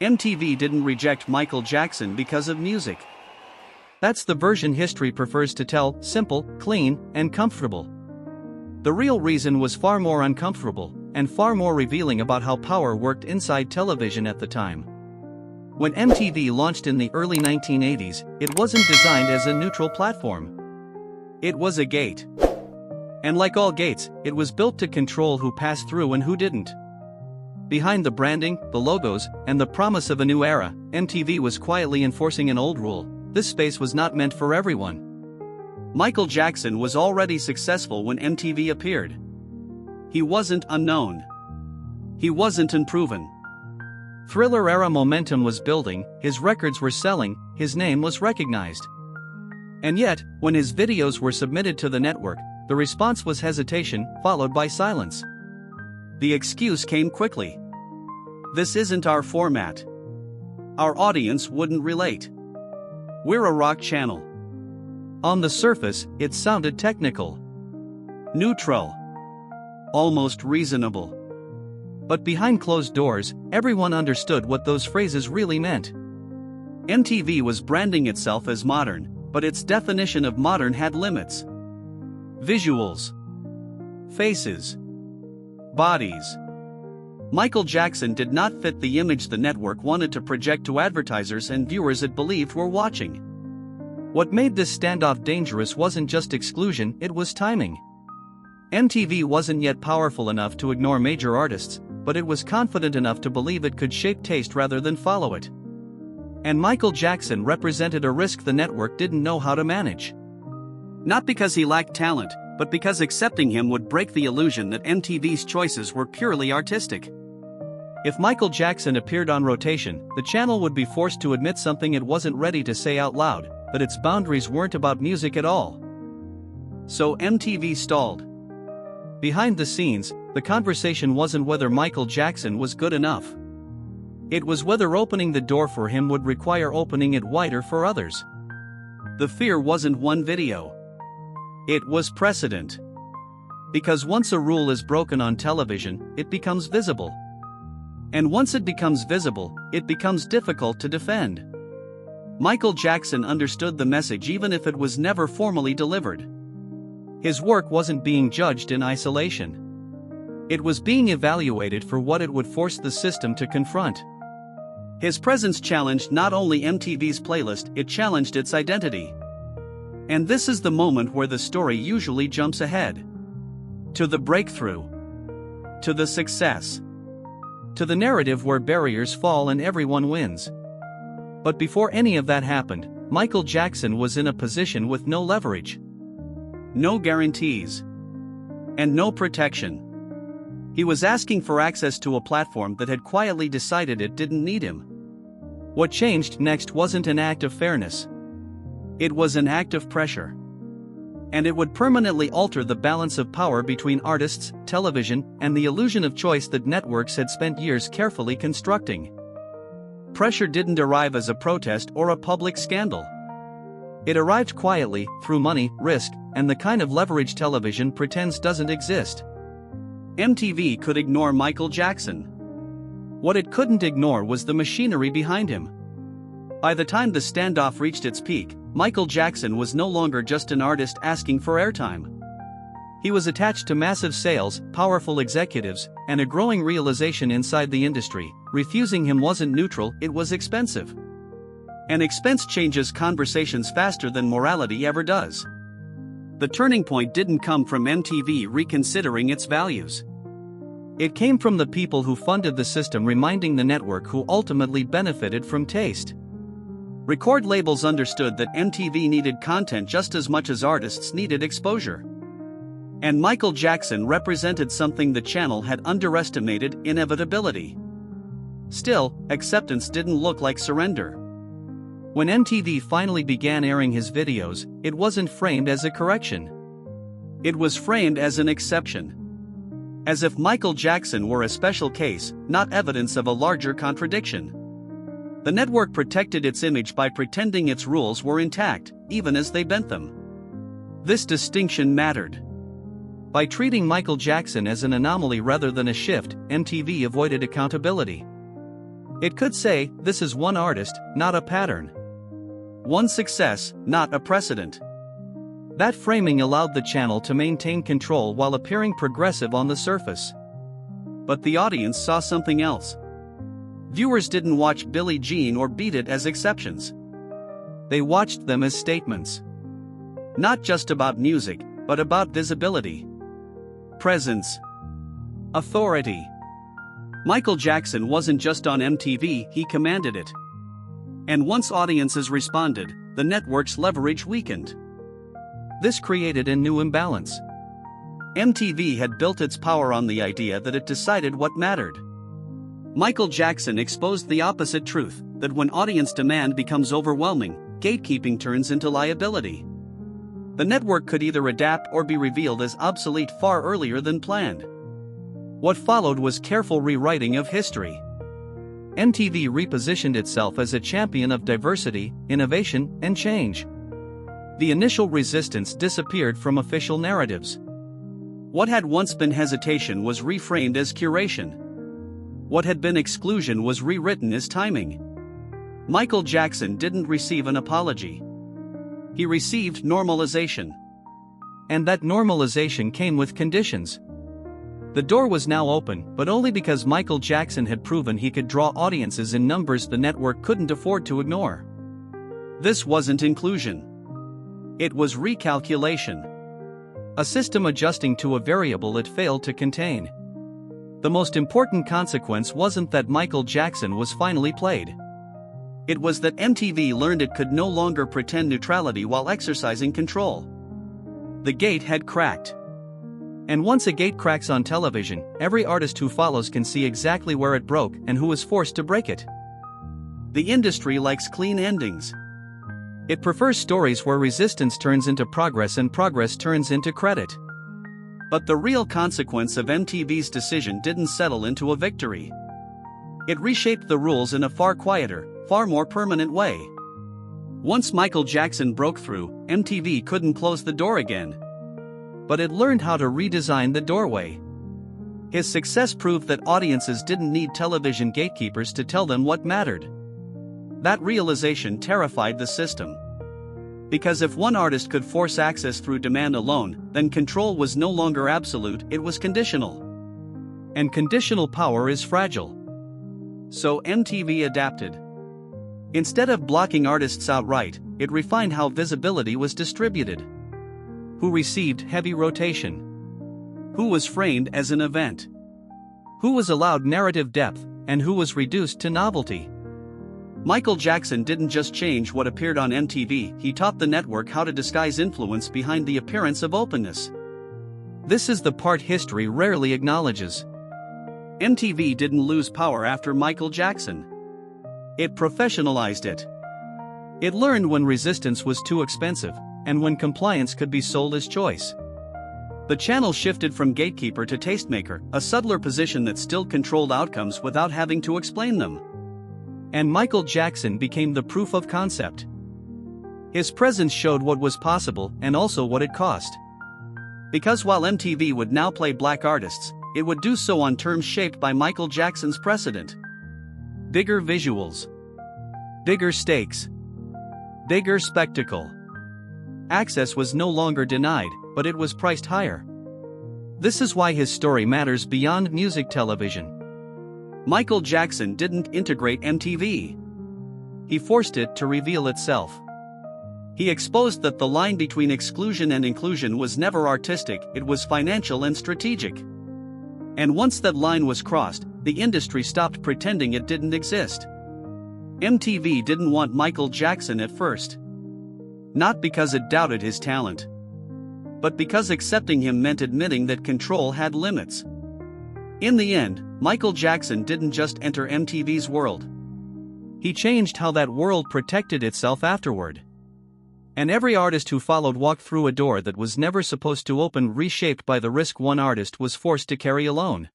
MTV didn't reject Michael Jackson because of music. That's the version history prefers to tell: simple, clean, and comfortable. The real reason was far more uncomfortable, and far more revealing about how power worked inside television at the time. When MTV launched in the early 1980s, it wasn't designed as a neutral platform. It was a gate. And like all gates, it was built to control who passed through and who didn't. Behind the branding, the logos, and the promise of a new era, MTV was quietly enforcing an old rule: this space was not meant for everyone. Michael Jackson was already successful when MTV appeared. He wasn't unknown. He wasn't unproven. Thriller era momentum was building, his records were selling, his name was recognized. And yet, when his videos were submitted to the network, the response was hesitation, followed by silence. The excuse came quickly: this isn't our format. Our audience wouldn't relate. We're a rock channel. On the surface, it sounded technical, neutral, almost reasonable. But behind closed doors, everyone understood what those phrases really meant. MTV was branding itself as modern, but its definition of modern had limits. Visuals, faces, bodies. Michael Jackson did not fit the image the network wanted to project to advertisers and viewers it believed were watching. What made this standoff dangerous wasn't just exclusion, it was timing. MTV wasn't yet powerful enough to ignore major artists, but it was confident enough to believe it could shape taste rather than follow it. And Michael Jackson represented a risk the network didn't know how to manage. Not because he lacked talent, but because accepting him would break the illusion that MTV's choices were purely artistic. If Michael Jackson appeared on rotation, the channel would be forced to admit something it wasn't ready to say out loud: that its boundaries weren't about music at all. So MTV stalled. Behind the scenes, the conversation wasn't whether Michael Jackson was good enough. It was whether opening the door for him would require opening it wider for others. The fear wasn't one video. It was precedent. Because once a rule is broken on television, it becomes visible. And once it becomes visible, it becomes difficult to defend. Michael Jackson understood the message even if it was never formally delivered. His work wasn't being judged in isolation. It was being evaluated for what it would force the system to confront. His presence challenged not only MTV's playlist, it challenged its identity. And this is the moment where the story usually jumps ahead. To the breakthrough. To the success. To the narrative where barriers fall and everyone wins. But before any of that happened, Michael Jackson was in a position with no leverage. No guarantees. And no protection. He was asking for access to a platform that had quietly decided it didn't need him. What changed next wasn't an act of fairness. It was an act of pressure. And it would permanently alter the balance of power between artists, television, and the illusion of choice that networks had spent years carefully constructing. Pressure didn't arrive as a protest or a public scandal. It arrived quietly, through money, risk, and the kind of leverage television pretends doesn't exist. MTV could ignore Michael Jackson. What it couldn't ignore was the machinery behind him. By the time the standoff reached its peak, Michael Jackson was no longer just an artist asking for airtime. He was attached to massive sales, powerful executives, and a growing realization inside the industry: refusing him wasn't neutral, it was expensive. And expense changes conversations faster than morality ever does. The turning point didn't come from MTV reconsidering its values. It came from the people who funded the system reminding the network who ultimately benefited from taste. Record labels understood that MTV needed content just as much as artists needed exposure. And Michael Jackson represented something the channel had underestimated: inevitability. Still, acceptance didn't look like surrender. When MTV finally began airing his videos, it wasn't framed as a correction. It was framed as an exception. As if Michael Jackson were a special case, not evidence of a larger contradiction. The network protected its image by pretending its rules were intact, even as they bent them. This distinction mattered. By treating Michael Jackson as an anomaly rather than a shift, MTV avoided accountability. It could say, "This is one artist, not a pattern. One success, not a precedent." That framing allowed the channel to maintain control while appearing progressive on the surface. But the audience saw something else. Viewers didn't watch Billie Jean or Beat It as exceptions. They watched them as statements. Not just about music, but about visibility, presence, authority. Michael Jackson wasn't just on MTV, he commanded it. And once audiences responded, the network's leverage weakened. This created a new imbalance. MTV had built its power on the idea that it decided what mattered. Michael Jackson exposed the opposite truth, that when audience demand becomes overwhelming, gatekeeping turns into liability. The network could either adapt or be revealed as obsolete far earlier than planned. What followed was careful rewriting of history. MTV repositioned itself as a champion of diversity, innovation, and change. The initial resistance disappeared from official narratives. What had once been hesitation was reframed as curation. What had been exclusion was rewritten as timing. Michael Jackson didn't receive an apology. He received normalization. And that normalization came with conditions. The door was now open, but only because Michael Jackson had proven he could draw audiences in numbers the network couldn't afford to ignore. This wasn't inclusion. It was recalculation. A system adjusting to a variable it failed to contain. The most important consequence wasn't that Michael Jackson was finally played. It was that MTV learned it could no longer pretend neutrality while exercising control. The gate had cracked. And once a gate cracks on television, every artist who follows can see exactly where it broke and who was forced to break it. The industry likes clean endings. It prefers stories where resistance turns into progress and progress turns into credit. But the real consequence of MTV's decision didn't settle into a victory. It reshaped the rules in a far quieter, far more permanent way. Once Michael Jackson broke through, MTV couldn't close the door again. But it learned how to redesign the doorway. His success proved that audiences didn't need television gatekeepers to tell them what mattered. That realization terrified the system. Because if one artist could force access through demand alone, then control was no longer absolute, it was conditional. And conditional power is fragile. So MTV adapted. Instead of blocking artists outright, it refined how visibility was distributed. Who received heavy rotation? Who was framed as an event? Who was allowed narrative depth, and who was reduced to novelty? Michael Jackson didn't just change what appeared on MTV, he taught the network how to disguise influence behind the appearance of openness. This is the part history rarely acknowledges. MTV didn't lose power after Michael Jackson. It professionalized it. It learned when resistance was too expensive, and when compliance could be sold as choice. The channel shifted from gatekeeper to tastemaker, a subtler position that still controlled outcomes without having to explain them. And Michael Jackson became the proof of concept. His presence showed what was possible and also what it cost. Because while MTV would now play black artists, it would do so on terms shaped by Michael Jackson's precedent. Bigger visuals. Bigger stakes. Bigger spectacle. Access was no longer denied, but it was priced higher. This is why his story matters beyond music television. Michael Jackson didn't integrate MTV. He forced it to reveal itself. He exposed that the line between exclusion and inclusion was never artistic, it was financial and strategic. And once that line was crossed, the industry stopped pretending it didn't exist. MTV didn't want Michael Jackson at first. Not because it doubted his talent, but because accepting him meant admitting that control had limits. In the end, Michael Jackson didn't just enter MTV's world. He changed how that world protected itself afterward. And every artist who followed walked through a door that was never supposed to open, reshaped by the risk one artist was forced to carry alone.